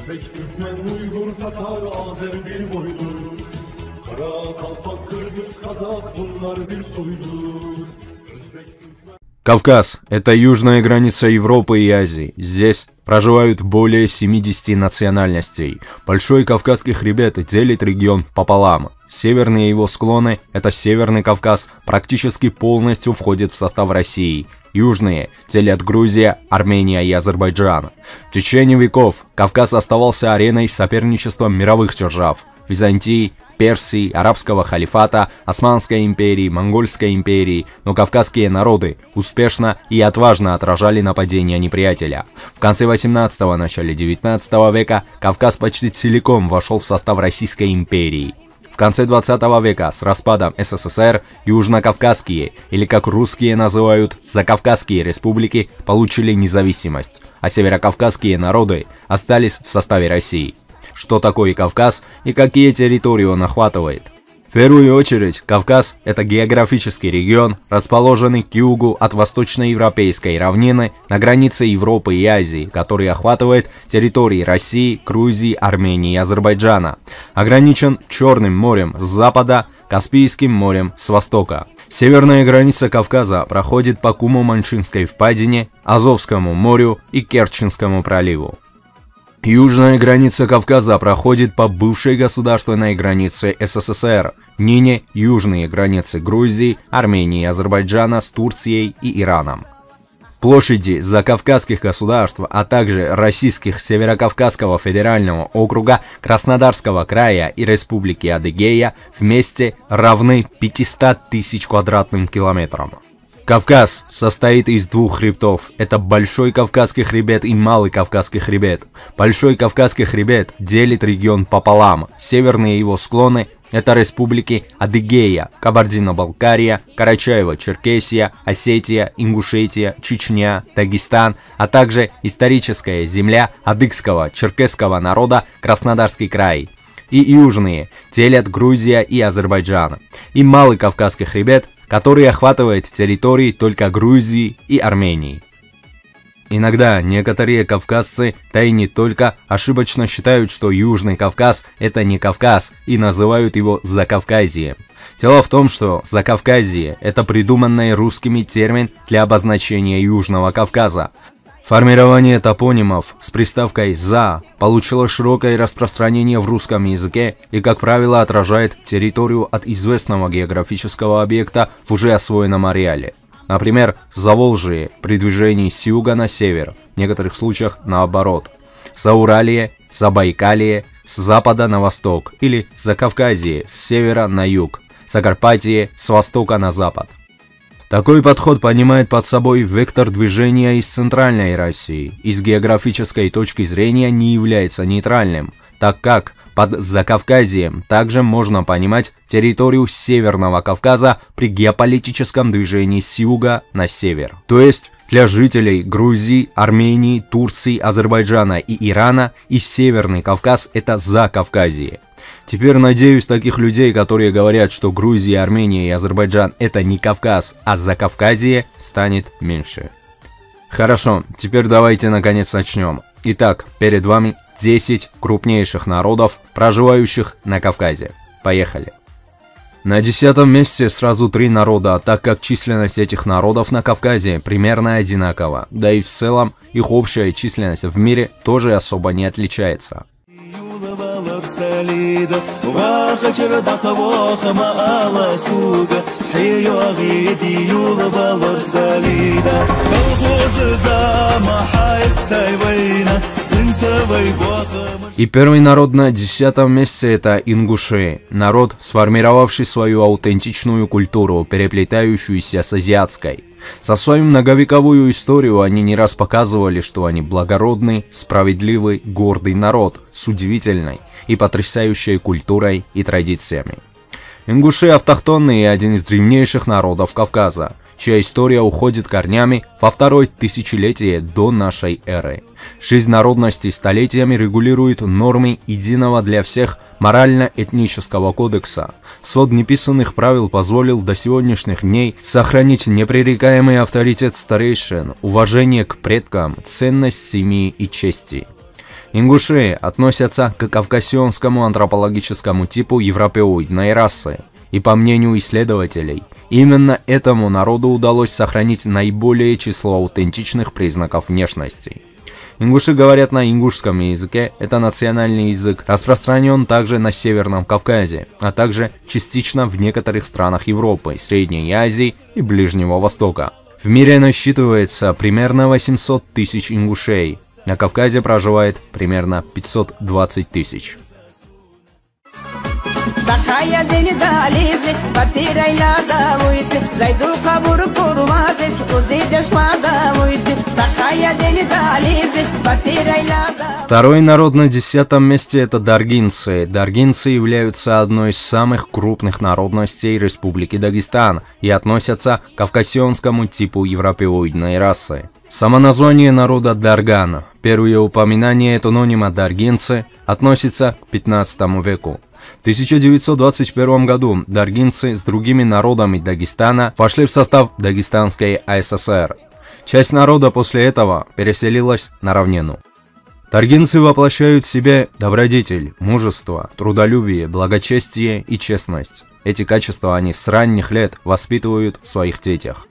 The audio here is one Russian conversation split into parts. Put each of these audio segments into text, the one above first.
Özbek, Türkmen, Uygur, Tatar, Azer bir boydur. Kara, Kalpak, Kırgız, Kazak bunlar bir soydur. Кавказ – это южная граница Европы и Азии. Здесь проживают более 70 национальностей. Большой Кавказский хребет делит регион пополам. Северные его склоны – это Северный Кавказ, практически полностью входит в состав России. Южные делят Грузия, Армения и Азербайджан. В течение веков Кавказ оставался ареной соперничества мировых держав – Византии, Персии, Арабского халифата, Османской империи, Монгольской империи, но кавказские народы успешно и отважно отражали нападения неприятеля. В конце 18-го, начале 19 века Кавказ почти целиком вошел в состав Российской империи. В конце 20 века с распадом СССР южнокавказские, или как русские называют, закавказские республики, получили независимость, а северокавказские народы остались в составе России. Что такое Кавказ и какие территории он охватывает? В первую очередь, Кавказ – это географический регион, расположенный к югу от восточноевропейской равнины на границе Европы и Азии, который охватывает территории России, Грузии, Армении и Азербайджана. Ограничен Черным морем с запада, Каспийским морем с востока. Северная граница Кавказа проходит по Куму-Манчинской впадине, Азовскому морю и Керченскому проливу. Южная граница Кавказа проходит по бывшей государственной границе СССР, ныне южные границы Грузии, Армении и Азербайджана с Турцией и Ираном. Площади закавказских государств, а также российских Северокавказского федерального округа, Краснодарского края и Республики Адыгея вместе равны 500 тысяч квадратным километрам. Кавказ состоит из двух хребтов. Это Большой Кавказский хребет и Малый Кавказский хребет. Большой Кавказский хребет делит регион пополам. Северные его склоны – это республики Адыгея, Кабардино-Балкария, Карачаево-Черкесия, Осетия, Ингушетия, Чечня, Дагестан, а также историческая земля адыгского черкесского народа Краснодарский край. И южные делят Грузия и Азербайджан. И Малый Кавказский хребет, который охватывает территории только Грузии и Армении. Иногда некоторые кавказцы, да и не только, ошибочно считают, что Южный Кавказ – это не Кавказ и называют его Закавказьем. Дело в том, что Закавказье – это придуманный русскими термин для обозначения Южного Кавказа. Формирование топонимов с приставкой «за» получило широкое распространение в русском языке и, как правило, отражает территорию от известного географического объекта в уже освоенном ареале. Например, Заволжье при движении с юга на север, в некоторых случаях наоборот. Зауралье, Забайкалье с запада на восток или Закавказье с севера на юг, Закарпатье с востока на запад. Такой подход понимает под собой вектор движения из центральной России и с географической точки зрения не является нейтральным, так как под Закавказьем также можно понимать территорию Северного Кавказа при геополитическом движении с юга на север. То есть для жителей Грузии, Армении, Турции, Азербайджана и Ирана и Северный Кавказ – это Закавказье. Теперь, надеюсь, таких людей, которые говорят, что Грузия, Армения и Азербайджан – это не Кавказ, а Закавказье, станет меньше. Хорошо, теперь давайте наконец начнем. Итак, перед вами 10 крупнейших народов, проживающих на Кавказе. Поехали. На 10-м месте сразу 3 народа, так как численность этих народов на Кавказе примерно одинакова, да и в целом их общая численность в мире тоже особо не отличается. И первый народ на 10-м месте – это ингуши, народ, сформировавший свою аутентичную культуру, переплетающуюся с азиатской. За свою многовековую историю они не раз показывали, что они благородный, справедливый, гордый народ с удивительной и потрясающей культурой и традициями. Ингуши автохтонные и один из древнейших народов Кавказа, чья история уходит корнями во второе тысячелетие до нашей эры. Жизнь народности столетиями регулирует нормы единого для всех морально-этнического кодекса. Свод неписанных правил позволил до сегодняшних дней сохранить непререкаемый авторитет старейшин, уважение к предкам, ценность семьи и чести. Ингуши относятся к кавказионскому антропологическому типу европеоидной расы. И по мнению исследователей, именно этому народу удалось сохранить наиболее число аутентичных признаков внешности. Ингуши говорят на ингушском языке, это национальный язык, распространен также на Северном Кавказе, а также частично в некоторых странах Европы, Средней Азии и Ближнего Востока. В мире насчитывается примерно 800 тысяч ингушей, на Кавказе проживает примерно 520 тысяч. Второй народ на 10-м месте – это даргинцы. Даргинцы являются одной из самых крупных народностей Республики Дагестан и относятся к кавказионскому типу европеоидной расы. Само название народа Дарган, первые упоминания этнонима даргинцы, относится к 15 веку. В 1921 году даргинцы с другими народами Дагестана вошли в состав Дагестанской АССР. Часть народа после этого переселилась на равнину. Даргинцы воплощают в себе добродетель, мужество, трудолюбие, благочестие и честность. Эти качества они с ранних лет воспитывают в своих детях.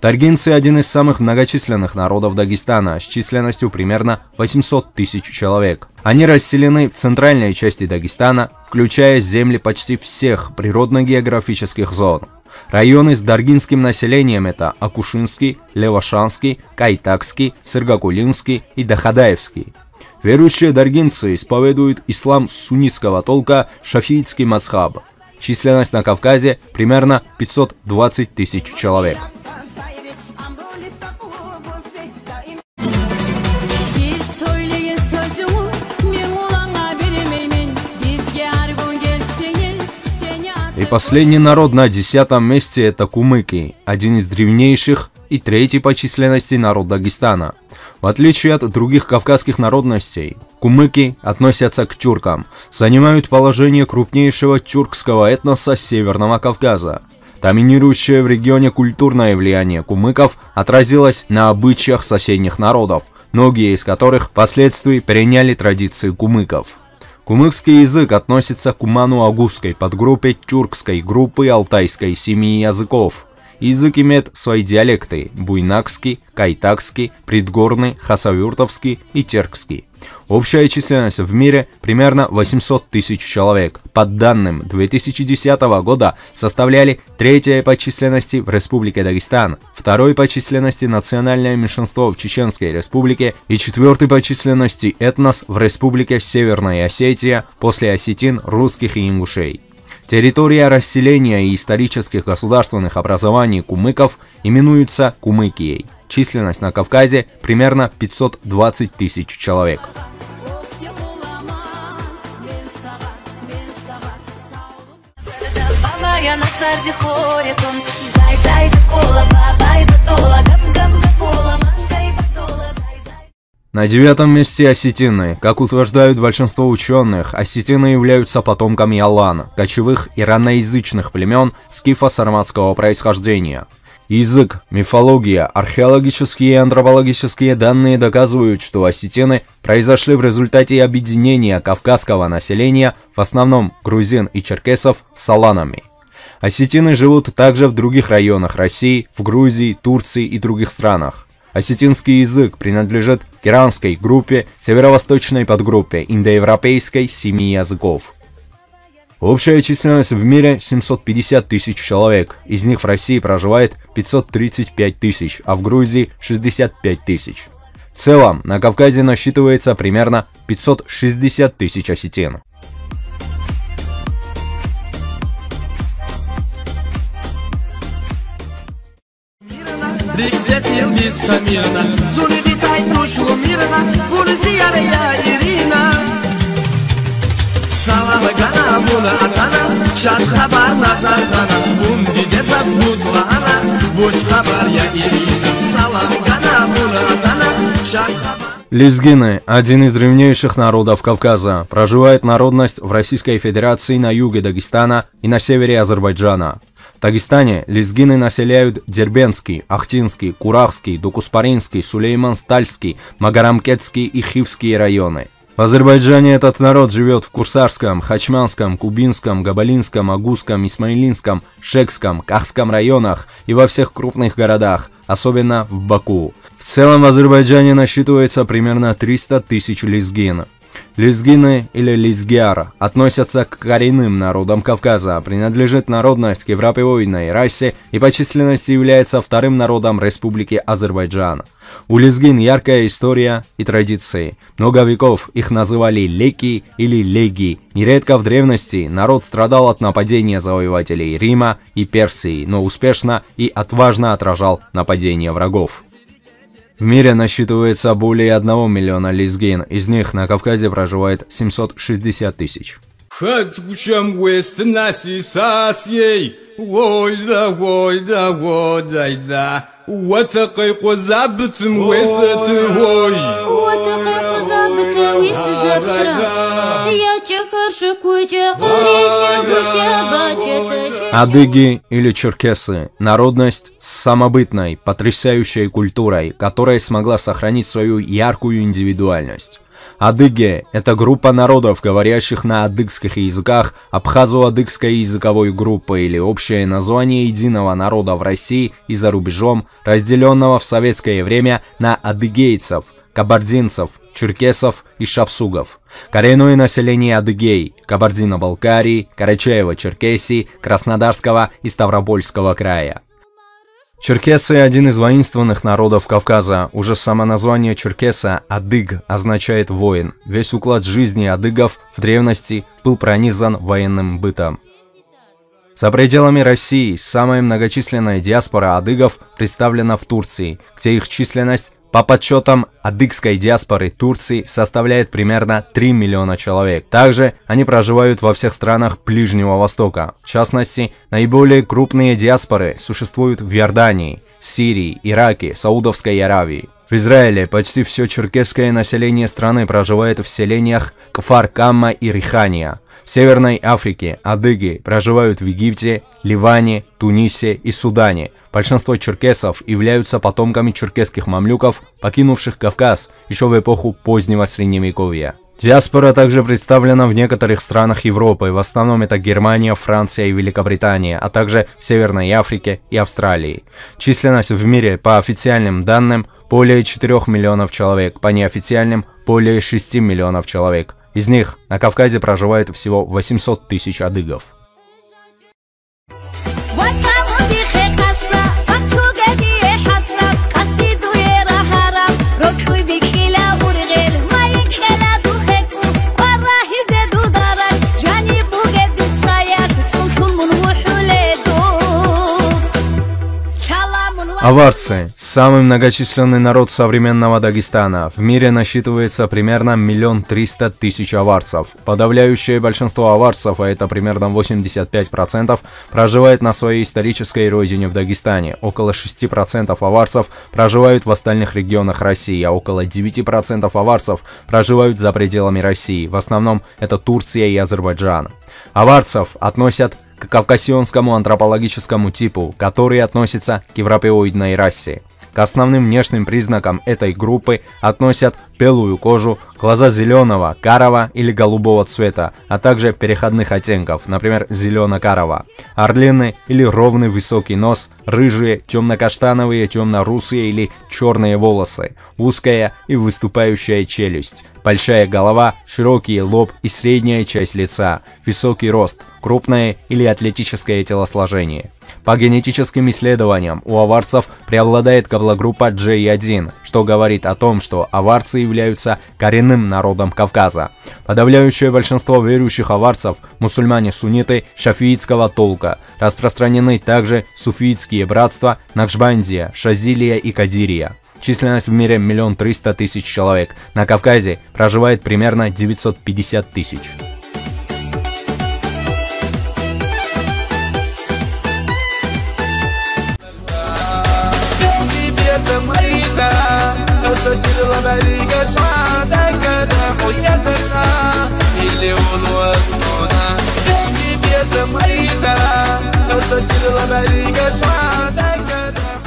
Даргинцы – один из самых многочисленных народов Дагестана с численностью примерно 800 тысяч человек. Они расселены в центральной части Дагестана, включая земли почти всех природно-географических зон. Районы с даргинским населением – это Акушинский, Левашанский, Кайтакский, Сыргакулинский и Дахадаевский. Верующие даргинцы исповедуют ислам суннитского толка шафиитский мазхаб. Численность на Кавказе примерно 520 тысяч человек. И последний народ на 10-м месте – это кумыки, один из древнейших и третий по численности народ Дагестана. В отличие от других кавказских народностей, кумыки относятся к тюркам, занимают положение крупнейшего тюркского этноса Северного Кавказа. Доминирующее в регионе культурное влияние кумыков отразилось на обычаях соседних народов, многие из которых впоследствии переняли традиции кумыков. Кумыкский язык относится к кумано-агузской подгруппе тюркской группы алтайской семьи языков. Язык имеет свои диалекты – буйнакский, кайтакский, предгорный, хасавюртовский и теркский. Общая численность в мире примерно 800 тысяч человек. По данным 2010 года составляли третье по численности в Республике Дагестан, второй по численности национальное меньшинство в Чеченской Республике и четвертый по численности этнос в Республике Северная Осетия после осетин, русских и ингушей. Территория расселения и исторических государственных образований кумыков именуется Кумыкией. Численность на Кавказе примерно 520 тысяч человек. На 9-м месте осетины. Как утверждают большинство ученых, осетины являются потомками алан, кочевых и ираноязычных племен скифо-сарматского происхождения. Язык, мифология, археологические и антропологические данные доказывают, что осетины произошли в результате объединения кавказского населения, в основном грузин и черкесов, с аланами. Осетины живут также в других районах России, в Грузии, Турции и других странах. Осетинский язык принадлежит к иранской группе, северо-восточной подгруппе индоевропейской семьи языков. Общая численность в мире 750 тысяч человек, из них в России проживает 535 тысяч, а в Грузии 65 тысяч. В целом, на Кавказе насчитывается примерно 560 тысяч осетин. Лезгины – один из древнейших народов Кавказа. Проживает народность в Российской Федерации на юге Дагестана и на севере Азербайджана. В Дагестане лезгины населяют Дербентский, Ахтинский, Курахский, Дукуспаринский, Сулейман-Стальский, Магарамкетский и Хивский районы. В Азербайджане этот народ живет в Курсарском, Хачманском, Кубинском, Габалинском, Агузском, Исмаилинском, Шекском, Кахском районах и во всех крупных городах, особенно в Баку. В целом в Азербайджане насчитывается примерно 300 тысяч лезгин. Лезгины или лезгиар относятся к коренным народам Кавказа, принадлежит народность к европеоидной расе и по численности является вторым народом Республики Азербайджан. У лезгин яркая история и традиции. Много веков их называли леки или леги. Нередко в древности народ страдал от нападения завоевателей Рима и Персии, но успешно и отважно отражал нападения врагов. В мире насчитывается более 1 миллиона лезгин, из них на Кавказе проживает 760 тысяч. Адыги или черкесы – народность с самобытной, потрясающей культурой, которая смогла сохранить свою яркую индивидуальность. Адыги – это группа народов, говорящих на адыгских языках, абхазо-адыгской языковой группы или общее название единого народа в России и за рубежом, разделенного в советское время на адыгейцев, кабардинцев, черкесов и шапсугов. Коренное население адыгей – Кабардино-Балкарии, Карачаево-Черкесии, Краснодарского и Ставропольского края. Черкесы – один из воинственных народов Кавказа. Уже само название черкеса «адыг» означает «воин». Весь уклад жизни адыгов в древности был пронизан военным бытом. За пределами России самая многочисленная диаспора адыгов представлена в Турции, где их численность по подсчетам адыгской диаспоры Турции составляет примерно 3 миллиона человек. Также они проживают во всех странах Ближнего Востока. В частности, наиболее крупные диаспоры существуют в Иордании, Сирии, Ираке, Саудовской Аравии. В Израиле почти все черкесское население страны проживает в селениях Кфар-Камма и Рихания. В Северной Африке адыги проживают в Египте, Ливане, Тунисе и Судане. Большинство черкесов являются потомками черкесских мамлюков, покинувших Кавказ еще в эпоху позднего Средневековья. Диаспора также представлена в некоторых странах Европы, в основном это Германия, Франция и Великобритания, а также в Северной Африке и Австралии. Численность в мире по официальным данным более 4 миллионов человек, по неофициальным более 6 миллионов человек. Из них на Кавказе проживает всего 800 тысяч адыгов. Аварцы – самый многочисленный народ современного Дагестана. В мире насчитывается примерно 1 300 000 аварцев. Подавляющее большинство аварцев, а это примерно 85%, проживает на своей исторической родине в Дагестане. Около 6% аварцев проживают в остальных регионах России, а около 9% аварцев проживают за пределами России. В основном это Турция и Азербайджан. Аварцев относят к кавказионскому антропологическому типу, который относится к европеоидной расе. К основным внешним признакам этой группы относят белую кожу, глаза зеленого, карого или голубого цвета, а также переходных оттенков, например, зелено-карого, орлиный или ровный высокий нос, рыжие, темно-каштановые, темно-русые или черные волосы, узкая и выступающая челюсть, большая голова, широкий лоб и средняя часть лица, высокий рост, крупное или атлетическое телосложение. По генетическим исследованиям у аварцев преобладает гаплогруппа J1, что говорит о том, что аварцы являются коренным народом Кавказа. Подавляющее большинство верующих аварцев – мусульмане-сунниты шафиитского толка. Распространены также суфиитские братства Накшбандия, Шазилия и Кадирия. Численность в мире 1 300 000 человек. На Кавказе проживает примерно 950 000.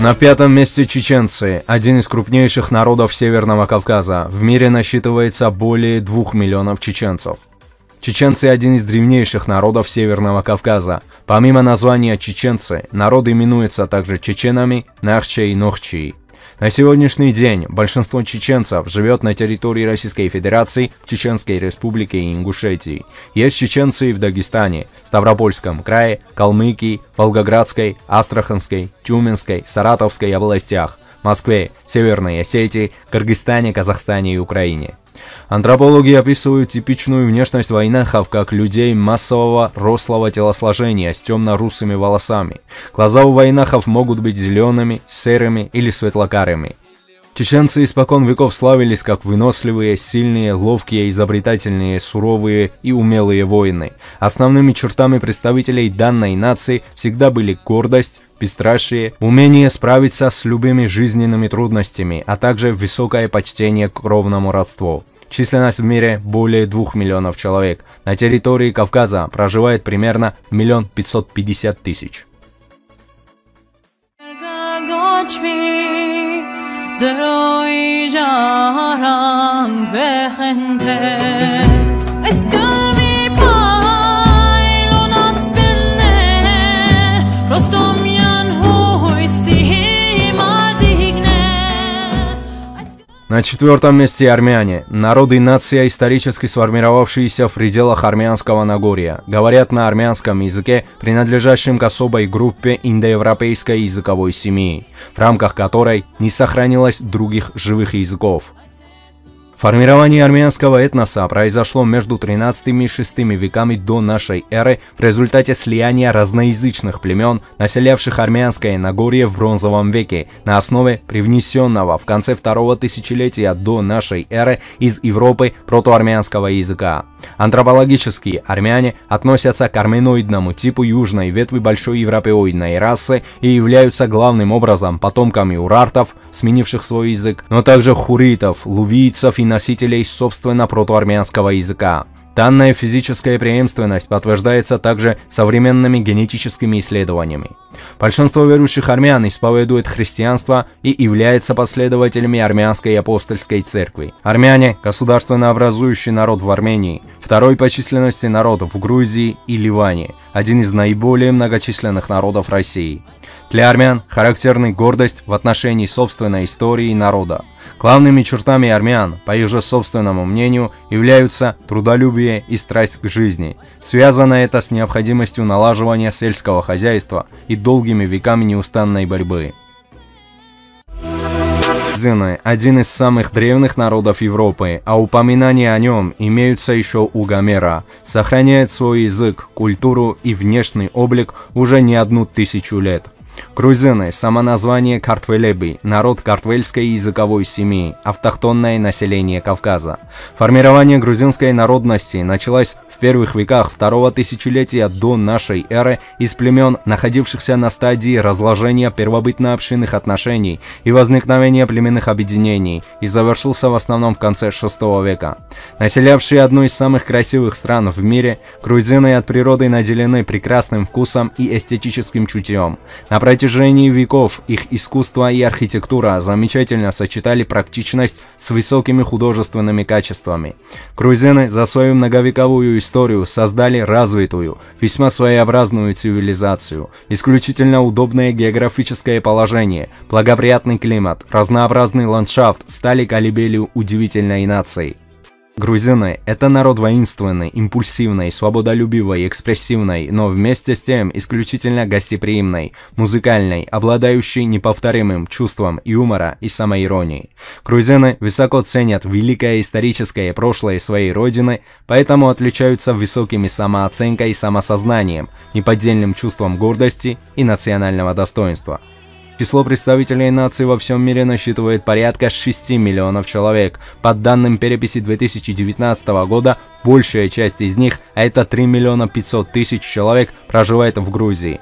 На пятом месте чеченцы, один из крупнейших народов Северного Кавказа. В мире насчитывается более 2 миллионов чеченцев. Чеченцы – один из древнейших народов Северного Кавказа. Помимо названия чеченцы, народ именуется также чеченами, нахчей и нохчи. На сегодняшний день большинство чеченцев живет на территории Российской Федерации, Чеченской Республики и Ингушетии. Есть чеченцы и в Дагестане, Ставропольском крае, Калмыкии, Волгоградской, Астраханской, Тюменской, Саратовской областях, Москве, Северной Осетии, Кыргызстане, Казахстане и Украине. Антропологи описывают типичную внешность вайнахов как людей массового рослого телосложения с темно-русыми волосами. Глаза у вайнахов могут быть зелеными, серыми или светлокарими. Чеченцы испокон веков славились как выносливые, сильные, ловкие, изобретательные, суровые и умелые воины. Основными чертами представителей данной нации всегда были гордость, бесстрашие, умение справиться с любыми жизненными трудностями, а также высокое почтение к кровному родству. Численность в мире более 2 миллионов человек. На территории Кавказа проживает примерно 1 550 000. На четвертом месте армяне. Народ и нация, исторически сформировавшиеся в пределах Армянского Нагорья. Говорят на армянском языке, принадлежащем к особой группе индоевропейской языковой семьи, в рамках которой не сохранилось других живых языков. Формирование армянского этноса произошло между 13 и 6 веками до нашей эры в результате слияния разноязычных племен, населявших Армянское Нагорье в бронзовом веке, на основе привнесенного в конце второго тысячелетия до нашей эры из Европы протоармянского языка. Антропологически армяне относятся к арменоидному типу южной ветви большой европеоидной расы и являются главным образом потомками урартов, сменивших свой язык, но также хуритов, лувийцев и носителей собственно протоармянского языка. Данная физическая преемственность подтверждается также современными генетическими исследованиями. Большинство верующих армян исповедует христианство и является последователями армянской апостольской церкви. Армяне – государственно образующий народ в Армении, второй по численности народ в Грузии и Ливане, один из наиболее многочисленных народов России. Для армян характерны гордость в отношении собственной истории и народа. Главными чертами армян, по их же собственному мнению, являются трудолюбие и страсть к жизни. Связано это с необходимостью налаживания сельского хозяйства и долгими веками неустанной борьбы. Грузины – один из самых древних народов Европы, а упоминания о нем имеются еще у Гомера. Сохраняет свой язык, культуру и внешний облик уже не 1000 лет. Грузины – самоназвание Картвелеби, народ картвельской языковой семьи, автохтонное население Кавказа. Формирование грузинской народности началось в первых веках второго тысячелетия до нашей эры из племен, находившихся на стадии разложения первобытно-общинных отношений и возникновения племенных объединений, и завершился в основном в конце VI века. Населявшие одну из самых красивых стран в мире, грузины от природы наделены прекрасным вкусом и эстетическим чутьем. На протяжении веков их искусство и архитектура замечательно сочетали практичность с высокими художественными качествами. Грузины за свою многовековую историю создали развитую, весьма своеобразную цивилизацию, исключительно удобное географическое положение, благоприятный климат, разнообразный ландшафт стали колыбелью удивительной нации. Грузины – это народ воинственный, импульсивный, свободолюбивый, экспрессивный, но вместе с тем исключительно гостеприимный, музыкальный, обладающий неповторимым чувством юмора и самоиронии. Грузины высоко ценят великое историческое прошлое своей родины, поэтому отличаются высокими самооценкой и самосознанием, неподдельным чувством гордости и национального достоинства. Число представителей нации во всем мире насчитывает порядка 6 миллионов человек. По данным переписи 2019 года, большая часть из них, а это 3 500 000 человек, проживает в Грузии.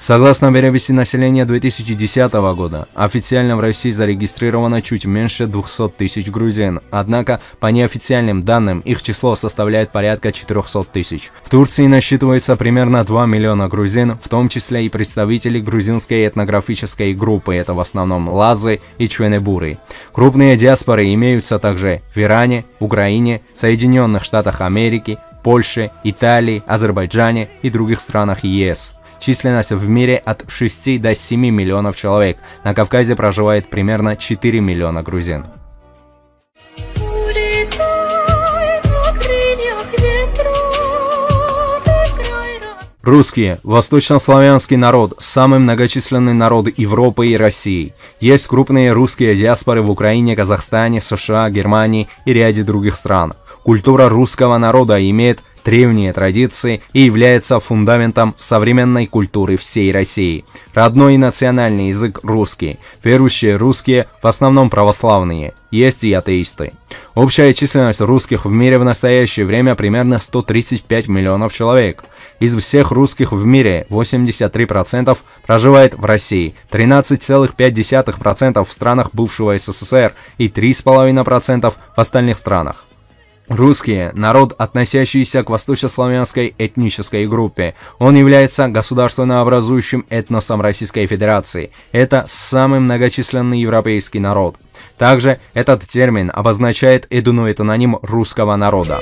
Согласно переписи населения 2010 года, официально в России зарегистрировано чуть меньше 200 тысяч грузин, однако по неофициальным данным их число составляет порядка 400 тысяч. В Турции насчитывается примерно 2 миллиона грузин, в том числе и представители грузинской этнографической группы, это в основном лазы и чвенебуры. Крупные диаспоры имеются также в Иране, Украине, Соединенных Штатах Америки, Польше, Италии, Азербайджане и других странах ЕС. Численность в мире от 6 до 7 миллионов человек. На Кавказе проживает примерно 4 миллиона грузин. Русские – восточнославянский народ, самый многочисленный народ Европы и России. Есть крупные русские диаспоры в Украине, Казахстане, США, Германии и ряде других стран. Культура русского народа имеет древние традиции и является фундаментом современной культуры всей России. Родной и национальный язык русский. Верующие русские в основном православные. Есть и атеисты. Общая численность русских в мире в настоящее время примерно 135 миллионов человек. Из всех русских в мире 83% проживает в России, 13,5% в странах бывшего СССР и 3,5% в остальных странах. Русские – народ, относящийся к восточнославянской этнической группе. Он является государственно-образующим этносом Российской Федерации. Это самый многочисленный европейский народ. Также этот термин обозначает этноним русского народа.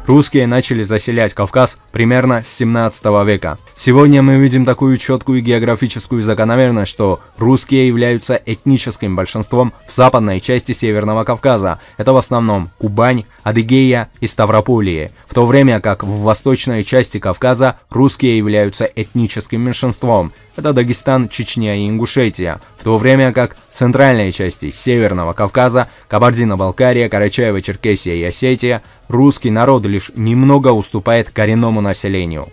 Русские начали заселять Кавказ примерно с 17 века. Сегодня мы видим такую четкую географическую закономерность, что русские являются этническим большинством в западной части Северного Кавказа. Это в основном Кубань, Адыгея и Ставрополье, в то время как в восточной части Кавказа русские являются этническим меньшинством. Это Дагестан, Чечня и Ингушетия, в то время как в центральной части Северного Кавказа, Кабардино-Балкария, Карачаево-Черкесия и Осетия, русский народ лишь немного уступает коренному населению.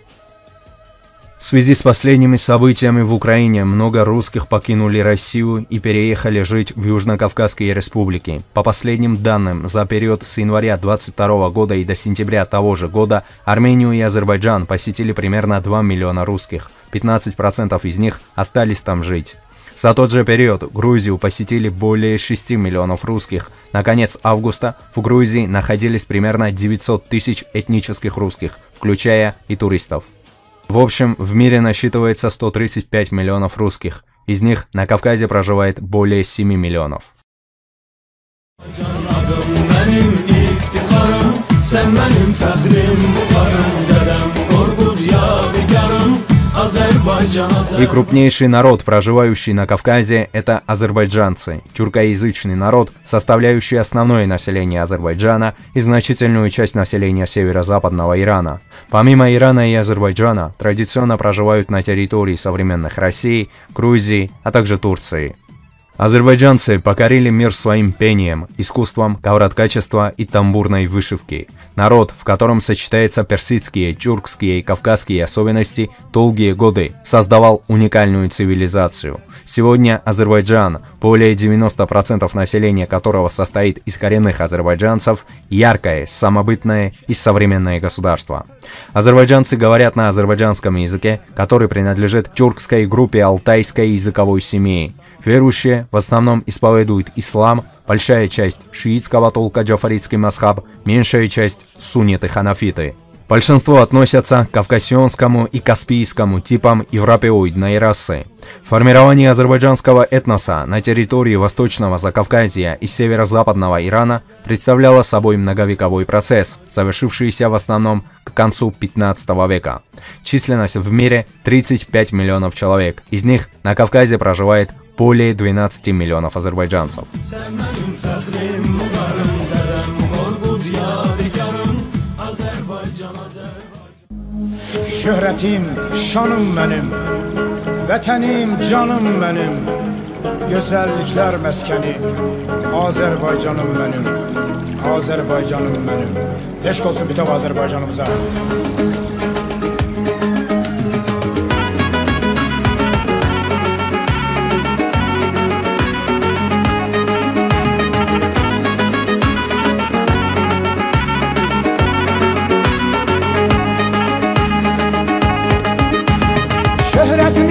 В связи с последними событиями в Украине много русских покинули Россию и переехали жить в Южно-Кавказские республики. По последним данным, за период с января 2022 года и до сентября того же года Армению и Азербайджан посетили примерно 2 миллиона русских, 15% из них остались там жить. За тот же период Грузию посетили более 6 миллионов русских. На конец августа в Грузии находились примерно 900 тысяч этнических русских, включая и туристов. В общем, в мире насчитывается 135 миллионов русских. Из них на Кавказе проживает более 7 миллионов. И крупнейший народ, проживающий на Кавказе, это азербайджанцы, тюркоязычный народ, составляющий основное население Азербайджана и значительную часть населения северо-западного Ирана. Помимо Ирана и Азербайджана, традиционно проживают на территории современных России, Грузии, а также Турции. Азербайджанцы покорили мир своим пением, искусством кавраткачества и тамбурной вышивки. Народ, в котором сочетаются персидские, тюркские и кавказские особенности, долгие годы создавал уникальную цивилизацию. Сегодня Азербайджан, более 90% населения которого состоит из коренных азербайджанцев, яркое, самобытное и современное государство. Азербайджанцы говорят на азербайджанском языке, который принадлежит тюркской группе алтайской языковой семьи. Верующие в основном исповедуют ислам, большая часть шиитского толка джафаритский мазхаб, меньшая часть сунниты-ханафиты. Большинство относятся к кавказионскому и каспийскому типам европеоидной расы. Формирование азербайджанского этноса на территории Восточного Закавказья и северо-западного Ирана представляло собой многовековой процесс, завершившийся в основном к концу 15 века. Численность в мире 35 миллионов человек, из них на Кавказе проживает более 12 миллионов азербайджанцев. Şöhretim, şanım benim, vətənim, canım benim, gözəlliklər məskəni, Azərbaycanım benim, Azərbaycanım benim. Eşq olsun bütün Azərbaycanımıza.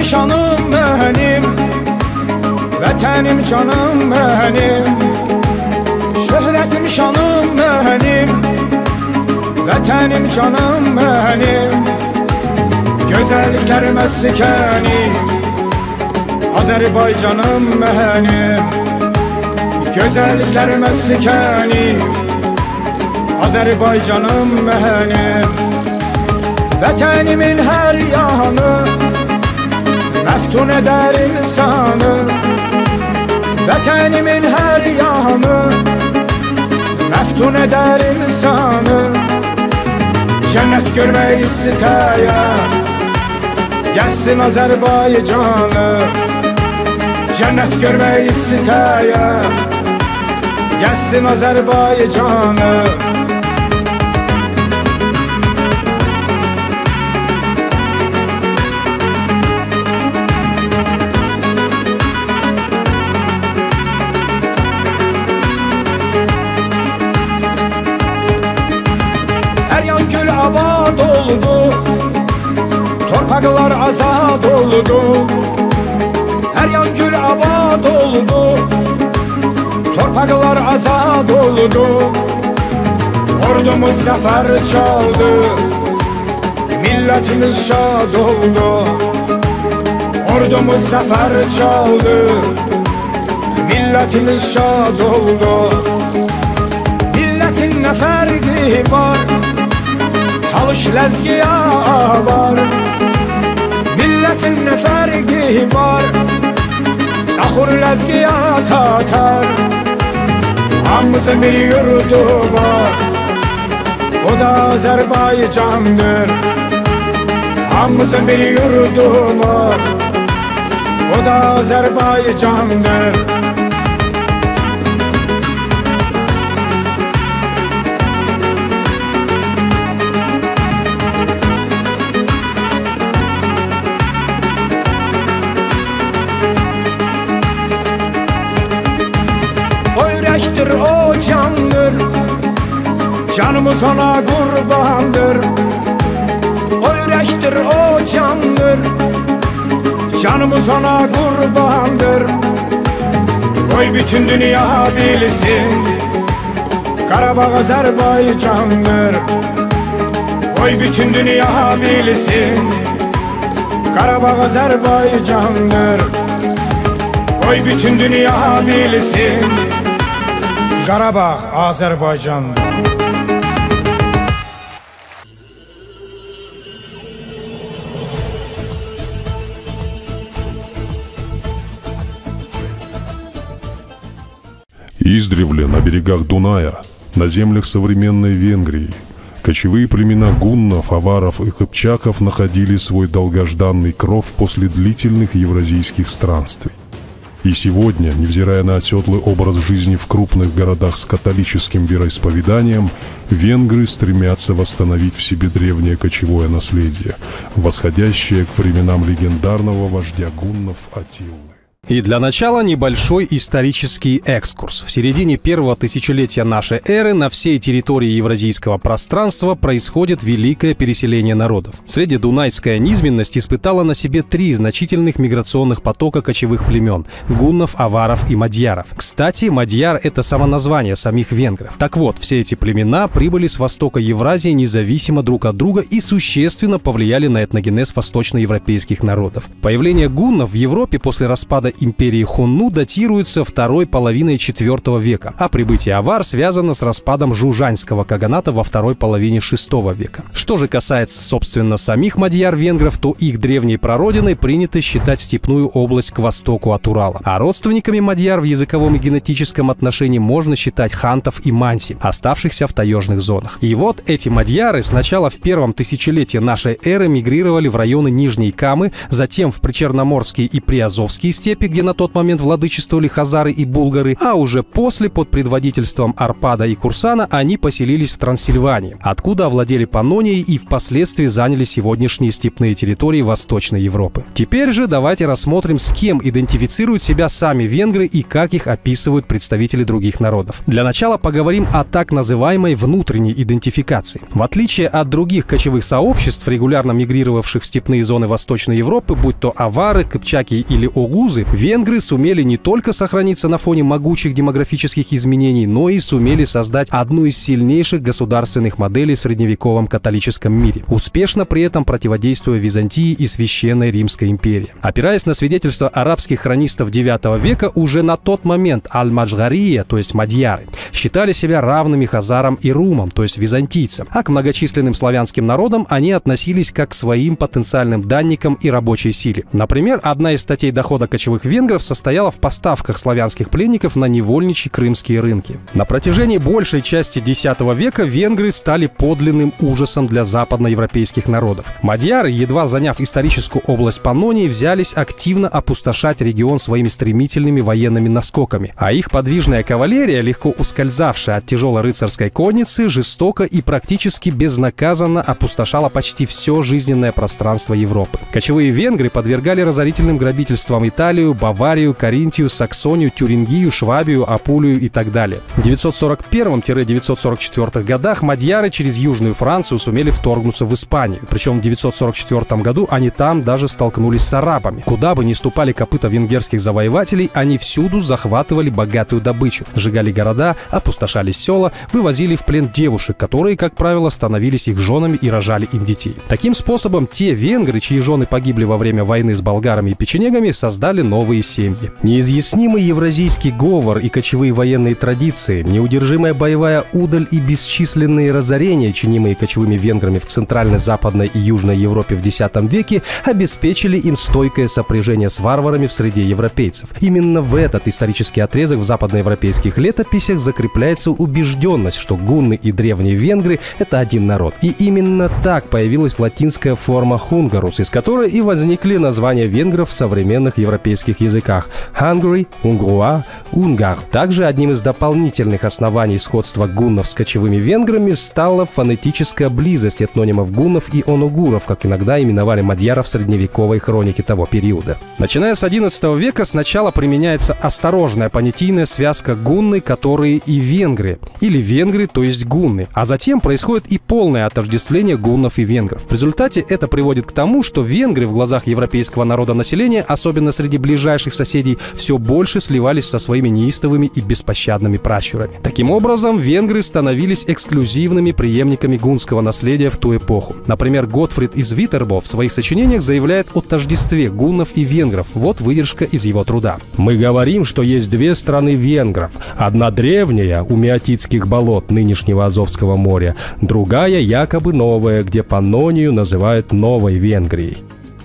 şanım benim, vatanım canım benim. Şöhretim şanım benim, vatanım canım benim. Güzellikler meskeni, Azerbaycanım benim. Güzellikler meskeni, Azerbaycanım benim. Vatanimin her yanı meftun eder insanı. Vatanimin her yanı meftun eder insanı. Cennet görmeyi isteyen gelsin Azerbaycanı. Cennet görmeyi isteyen gelsin Azerbaycanı. Her yan gül abad oldu, torpaklar azad oldu. Her yan gül abad oldu, torpaklar azad oldu. Ordumuz zafer çaldı, milletimiz şad oldu. Ordumuz zafer çaldı, milletimiz şad oldu. Milletin ne ferqi var, talış lezgiya var. Milletin ne ferqi var, Saxur lezgiya tatar. Hamımızın bir yurdu var, o da Azerbaycan'dır. Hamımızın bir yurdu var, o da Azerbaycan'dır. O candır, canımız ona kurbandır. O yürektir, o candır, canımız ona kurbandır. Koy bütün dünya bilsin, Qarabağ Azerbaycandır. Koy bütün dünya bilsin, Qarabağ Azerbaycandır. Koy bütün dünya bilsin, Qarabağ Azerbaycandır. Издревле на берегах Дуная, на землях современной Венгрии, кочевые племена гуннов, аваров и кыпчаков находили свой долгожданный кров после длительных евразийских странствий. И сегодня, невзирая на оседлый образ жизни в крупных городах с католическим вероисповеданием, венгры стремятся восстановить в себе древнее кочевое наследие, восходящее к временам легендарного вождя гуннов Аттилы. И для начала небольшой исторический экскурс. В середине первого тысячелетия нашей эры на всей территории евразийского пространства происходит великое переселение народов. Среднедунайская низменность испытала на себе 3 значительных миграционных потока кочевых племен – гуннов, аваров и мадьяров. Кстати, мадьяр – это само название самих венгров. Так вот, все эти племена прибыли с востока Евразии независимо друг от друга и существенно повлияли на этногенез восточноевропейских народов. Появление гуннов в Европе после распада империи Хунну датируется второй половиной IV века, а прибытие авар связано с распадом Жужанского каганата во второй половине VI века. Что же касается, собственно, самих мадьяр-венгров, то их древней прародиной принято считать степную область к востоку от Урала. А родственниками мадьяр в языковом и генетическом отношении можно считать хантов и манси, оставшихся в таежных зонах. И вот эти мадьяры сначала в первом тысячелетии нашей эры мигрировали в районы Нижней Камы, затем в причерноморские и приазовские степи, Европе, где на тот момент владычествовали хазары и булгары, а уже после, под предводительством Арпада и Курсана, они поселились в Трансильвании, откуда овладели Паннонией и впоследствии заняли сегодняшние степные территории Восточной Европы. Теперь же давайте рассмотрим, с кем идентифицируют себя сами венгры и как их описывают представители других народов. Для начала поговорим о так называемой внутренней идентификации. В отличие от других кочевых сообществ, регулярно мигрировавших в степные зоны Восточной Европы, будь то авары, кыпчаки или огузы, венгры сумели не только сохраниться на фоне могучих демографических изменений, но и сумели создать одну из сильнейших государственных моделей в средневековом католическом мире, успешно при этом противодействуя Византии и Священной Римской империи. Опираясь на свидетельства арабских хронистов IX века, уже на тот момент аль-Маджгария, то есть мадьяры, считали себя равными хазарам и румам, то есть византийцам, а к многочисленным славянским народам они относились как к своим потенциальным данникам и рабочей силе. Например, одна из статей дохода кочевых венгров состояла в поставках славянских пленников на невольничьи крымские рынки. На протяжении большей части X века венгры стали подлинным ужасом для западноевропейских народов. Мадьяры, едва заняв историческую область Паннонии, взялись активно опустошать регион своими стремительными военными наскоками, а их подвижная кавалерия, легко ускользавшая от тяжелой рыцарской конницы, жестоко и практически безнаказанно опустошала почти все жизненное пространство Европы. Кочевые венгры подвергали разорительным грабительствам Италию, Баварию, Каринтию, Саксонию, Тюрингию, Швабию, Апулию и так далее. В 941-944 годах мадьяры через Южную Францию сумели вторгнуться в Испанию. Причем в 944 году они там даже столкнулись с арабами. Куда бы ни ступали копыта венгерских завоевателей, они всюду захватывали богатую добычу, сжигали города, опустошали села, вывозили в плен девушек, которые, как правило, становились их женами и рожали им детей. Таким способом те венгры, чьи жены погибли во время войны с болгарами и печенегами, создали новые семьи. Неизъяснимый евразийский говор и кочевые военные традиции, неудержимая боевая удаль и бесчисленные разорения, чинимые кочевыми венграми в Центральной, Западной и Южной Европе в X веке, обеспечили им стойкое сопряжение с варварами в среде европейцев. Именно в этот исторический отрезок в западноевропейских летописях закрепляется убежденность, что гунны и древние венгры — это один народ. И именно так появилась латинская форма «хунгарус», из которой и возникли названия венгров в современных европейских языках — «Hungary», «Унгруа», «Унгар». Также одним из дополнительных оснований сходства гуннов с кочевыми венграми стала фонетическая близость этнонимов гуннов и онугуров, как иногда именовали мадьяров в средневековой хронике того периода. Начиная с XI века сначала применяется осторожная понятийная связка гунны, которые и венгры, или венгры, то есть гунны, а затем происходит и полное отождествление гуннов и венгров. В результате это приводит к тому, что венгры в глазах европейского народонаселения, особенно среди ближайших соседей, все больше сливались со своими неистовыми и беспощадными пращурами. Таким образом, венгры становились эксклюзивными преемниками гунского наследия в ту эпоху. Например, Готфрид из Витербо в своих сочинениях заявляет о тождестве гуннов и венгров. Вот выдержка из его труда. «Мы говорим, что есть две страны венгров. Одна древняя, у Меотитских болот нынешнего Азовского моря, другая якобы новая, где Паннонию называют Новой Венгрией».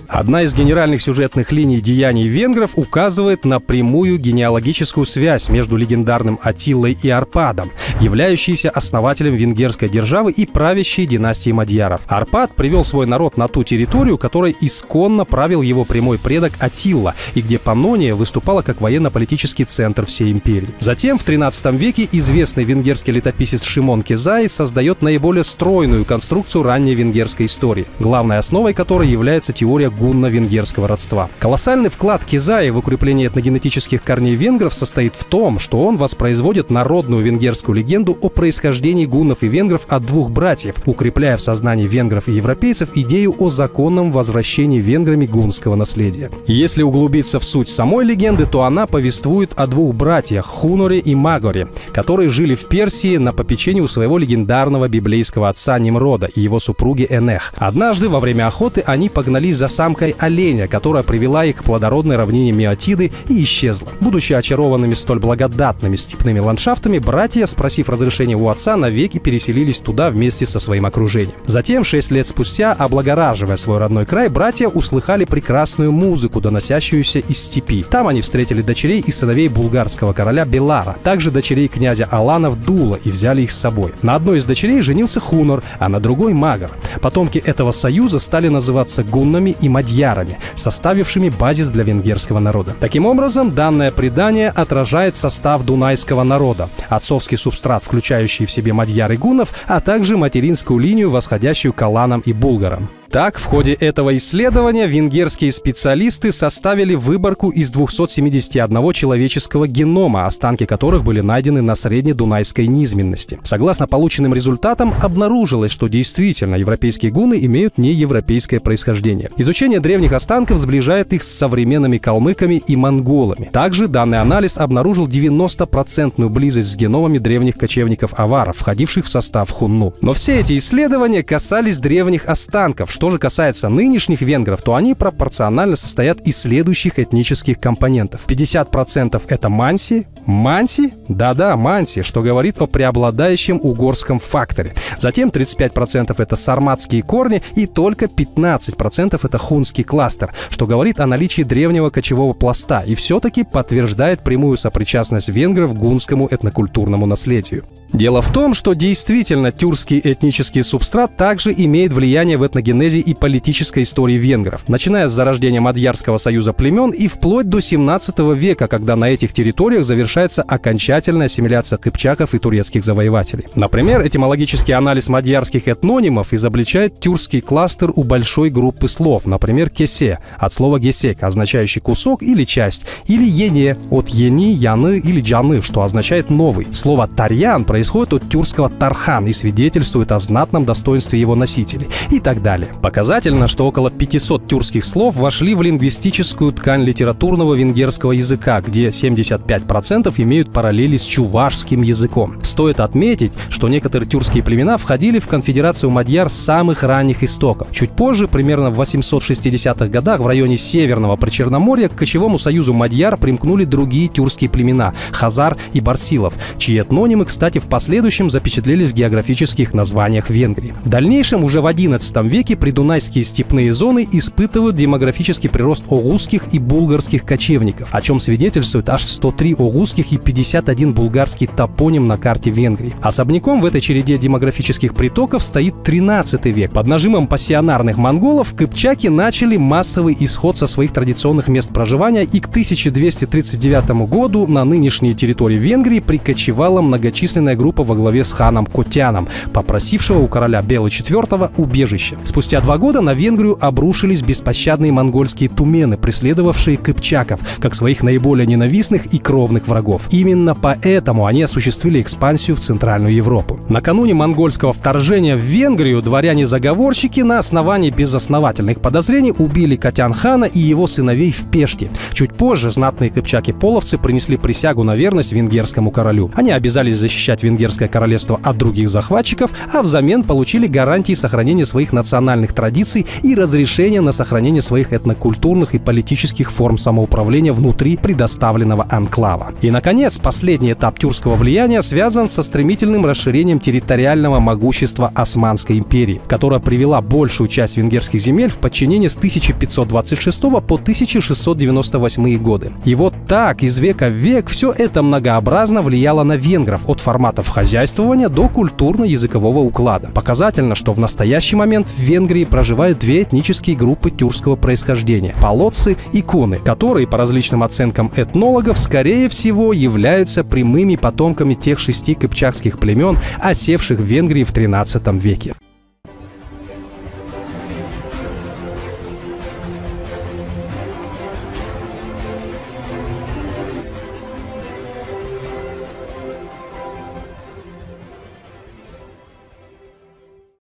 Одна из генеральных сюжетных линий деяний венгров указывает на прямую генеалогическую связь между легендарным Аттилой и Арпадом, являющийся основателем венгерской державы и правящей династии мадьяров. Арпад привел свой народ на ту территорию, которой исконно правил его прямой предок Аттила, и где Паннония выступала как военно-политический центр всей империи. Затем в XIII веке известный венгерский летописец Шимон Кезай создает наиболее стройную конструкцию ранней венгерской истории, главной основой которой является теория гунно-венгерского родства. Колоссальный вклад Кезая в укрепление этногенетических корней венгров состоит в том, что он воспроизводит народную венгерскую легенду о происхождении гуннов и венгров от двух братьев, укрепляя в сознании венгров и европейцев идею о законном возвращении венграми гунского наследия. Если углубиться в суть самой легенды, то она повествует о двух братьях Хуноре и Магоре, которые жили в Персии на попечении у своего легендарного библейского отца Нимрода и его супруги Энех. Однажды во время охоты они погнались за самкой оленя, которая привела их к плодородной равнине Меотиды и исчезла. Будучи очарованными столь благодатными степными ландшафтами, братья, спросив разрешения у отца, навеки переселились туда вместе со своим окружением. Затем, 6 лет спустя, облагораживая свой родной край, братья услыхали прекрасную музыку, доносящуюся из степи. Там они встретили дочерей и сыновей булгарского короля Белара, также дочерей князя Аланов Дула, и взяли их с собой. На одной из дочерей женился Хунор, а на другой — Магор. Потомки этого союза стали называться гуннами и мадьярами, составившими базис для венгерского народа. Таким образом, данное предание отражает состав дунайского народа, отцовский субстрат, включающий в себе мадьяр и гуннов, а также материнскую линию, восходящую к аланам и булгарам. Так, в ходе этого исследования венгерские специалисты составили выборку из 271 человеческого генома, останки которых были найдены на среднедунайской низменности. Согласно полученным результатам, обнаружилось, что действительно европейские гунны имеют неевропейское происхождение. Изучение древних останков сближает их с современными калмыками и монголами. Также данный анализ обнаружил 90% близость с геномами древних кочевников-аваров, входивших в состав хунну. Но все эти исследования касались древних останков. Что же касается нынешних венгров, то они пропорционально состоят из следующих этнических компонентов. 50% это манси. Манси? Да-да, манси, что говорит о преобладающем угорском факторе. Затем 35% это сарматские корни и только 15% это хунский кластер, что говорит о наличии древнего кочевого пласта и все-таки подтверждает прямую сопричастность венгров к гунскому этнокультурному наследию. Дело в том, что действительно тюркский этнический субстрат также имеет влияние в этногенезе и политической истории венгров, начиная с зарождения Мадьярского союза племен и вплоть до 17 века, когда на этих территориях завершается окончательная ассимиляция кыпчаков и турецких завоевателей. Например, этимологический анализ мадьярских этнонимов изобличает тюркский кластер у большой группы слов, например, кесе, от слова гесек, означающий кусок или часть, или ене, от ени, яны или джаны, что означает новый. Слово тарьян происходит от тюркского тархан и свидетельствует о знатном достоинстве его носителей и так далее. Показательно, что около 500 тюркских слов вошли в лингвистическую ткань литературного венгерского языка, где 75% имеют параллели с чувашским языком. Стоит отметить, что некоторые тюркские племена входили в конфедерацию мадьяр с самых ранних истоков. Чуть позже, примерно в 860-х годах, в районе Северного Причерноморья к кочевому союзу мадьяр примкнули другие тюркские племена – хазар и барсилов, чьи этнонимы, кстати, в последующем запечатлелись в географических названиях Венгрии. В дальнейшем, уже в XI веке, придунайские степные зоны испытывают демографический прирост огузских и булгарских кочевников, о чем свидетельствует аж 103 огузских и 51 булгарский топоним на карте Венгрии. Особняком в этой череде демографических притоков стоит XIII век. Под нажимом пассионарных монголов кыпчаки начали массовый исход со своих традиционных мест проживания, и к 1239 году на нынешние территории Венгрии прикочевала многочисленная группа во главе с ханом Котяном, попросившего у короля Бела IV убежище. Спустя 2 года на Венгрию обрушились беспощадные монгольские тумены, преследовавшие кыпчаков как своих наиболее ненавистных и кровных врагов. Именно поэтому они осуществили экспансию в Центральную Европу. Накануне монгольского вторжения в Венгрию дворяне-заговорщики на основании безосновательных подозрений убили Котян-хана и его сыновей в Пеште. Чуть позже знатные кыпчаки-половцы принесли присягу на верность венгерскому королю. Они обязались защищать Венгерское королевство от других захватчиков, а взамен получили гарантии сохранения своих национальных традиций и разрешения на сохранение своих этнокультурных и политических форм самоуправления внутри предоставленного анклава. И, наконец, последний этап тюркского влияния связан со стремительным расширением территориального могущества Османской империи, которая привела большую часть венгерских земель в подчинение с 1526 по 1698 годы. И вот так, из века в век, все это многообразно влияло на венгров, от форматов хозяйствования до культурно-языкового уклада. Показательно, что в настоящий момент в Венгрии проживают 2 этнические группы тюркского происхождения – полоццы и куны, которые, по различным оценкам этнологов, скорее всего, являются прямыми потомками тех 6 кыпчакских племен, осевших в Венгрии в XIII веке.